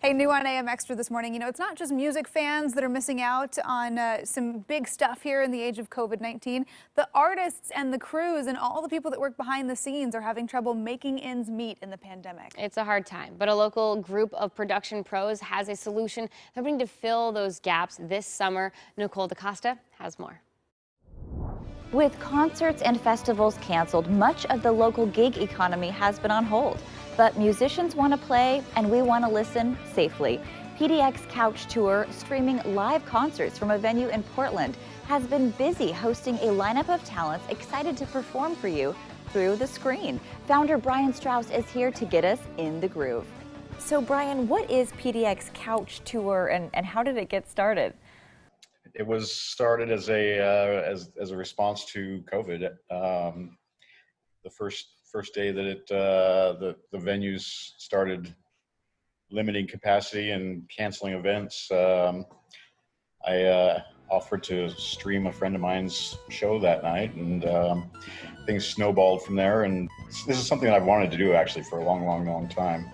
Hey, new on AM Extra this morning. You know, it's not just music fans that are missing out on some big stuff here in the age of COVID-19. The artists and the crews and all the people that work behind the scenes are having trouble making ends meet in the pandemic. It's a hard time, but a local group of production pros has a solution, hoping to fill those gaps this summer. Nicole DeCosta has more. With concerts and festivals canceled, much of the local gig economy has been on hold. But musicians want to play and we want to listen safely. PDX Couch Tour, streaming live concerts from a venue in Portland, has been busy hosting a lineup of talents excited to perform for you through the screen. Founder Brian Strauss is here to get us in the groove. So Brian, what is PDX Couch Tour and how did it get started? It was started as a response to COVID. The first day that the venues started limiting capacity and canceling events, I offered to stream a friend of mine's show that night, and things snowballed from there. And this is something I've wanted to do actually for a long time.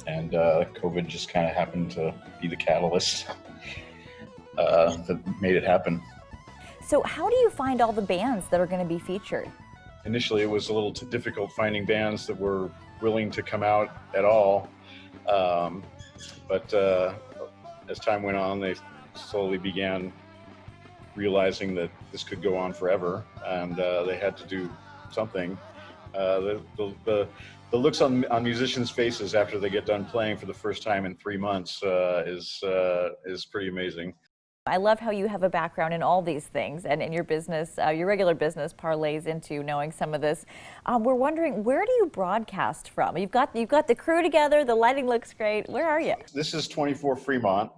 And COVID just kind of happened to be the catalyst that made it happen. So how do you find all the bands that are going to be featured? Initially, it was a little too difficult finding bands that were willing to come out at all. But as time went on, they slowly began realizing that this could go on forever, and they had to do something. The looks on musicians' faces after they get done playing for the first time in 3 months is pretty amazing. I love how you have a background in all these things, and in your business, your regular business parlays into knowing some of this. We're wondering, where do you broadcast from? You've got the crew together, the lighting looks great. Where are you? This is 24 Fremont,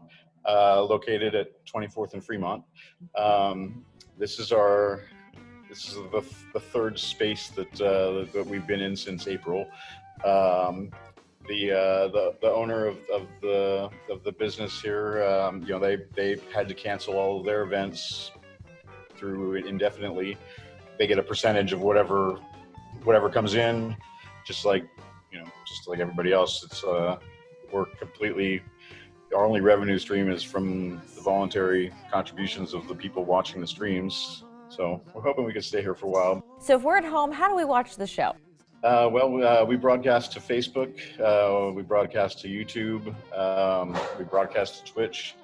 located at 24th and Fremont. This is the third space that we've been in since April. The owner of the business here, you know, they had to cancel all of their events through indefinitely. They get a percentage of whatever comes in, just like everybody else. It's we're completely, our only revenue stream is from the voluntary contributions of the people watching the streams. So we're hoping we can stay here for a while. So if we're at home, how do we watch the show? We broadcast to Facebook, we broadcast to YouTube, we broadcast to Twitch.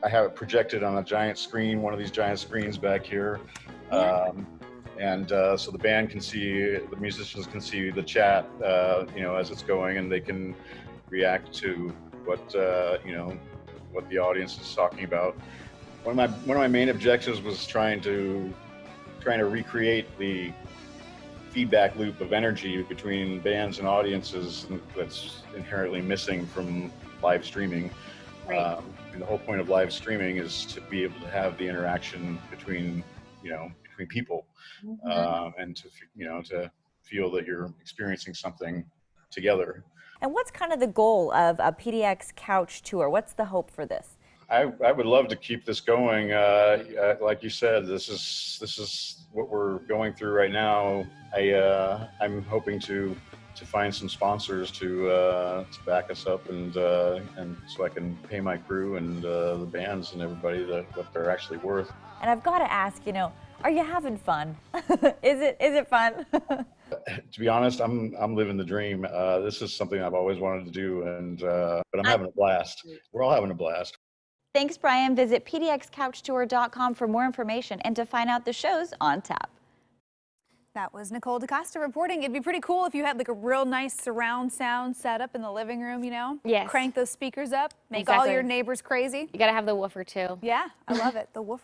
I have it projected on a giant screen, one of these giant screens back here. So the band can see, the musicians can see the chat, you know, as it's going, and they can react to what the audience is talking about. One of my main objectives was trying to recreate the feedback loop of energy between bands and audiences that's inherently missing from live streaming. Right. And the whole point of live streaming is to be able to have the interaction between people, and to feel that you're experiencing something together. And what's kind of the goal of a PDX Couch Tour? What's the hope for this? I would love to keep this going. Like you said, this is what we're going through right now. I'm hoping to find some sponsors to back us up, and so I can pay my crew and the bands and everybody what they're actually worth. And I've got to ask, you know, are you having fun? Is it fun? To be honest, I'm living the dream. This is something I've always wanted to do, but I'm having a blast. We're all having a blast. Thanks, Brian. Visit pdxcouchtour.com for more information and to find out the shows on tap. That was Nicole DeCosta reporting. It'd be pretty cool if you had like a real nice surround sound set up in the living room, you know? Yes. Crank those speakers up, make Exactly. all your neighbors crazy. You got to have the woofer too. Yeah, I love it. The woofer.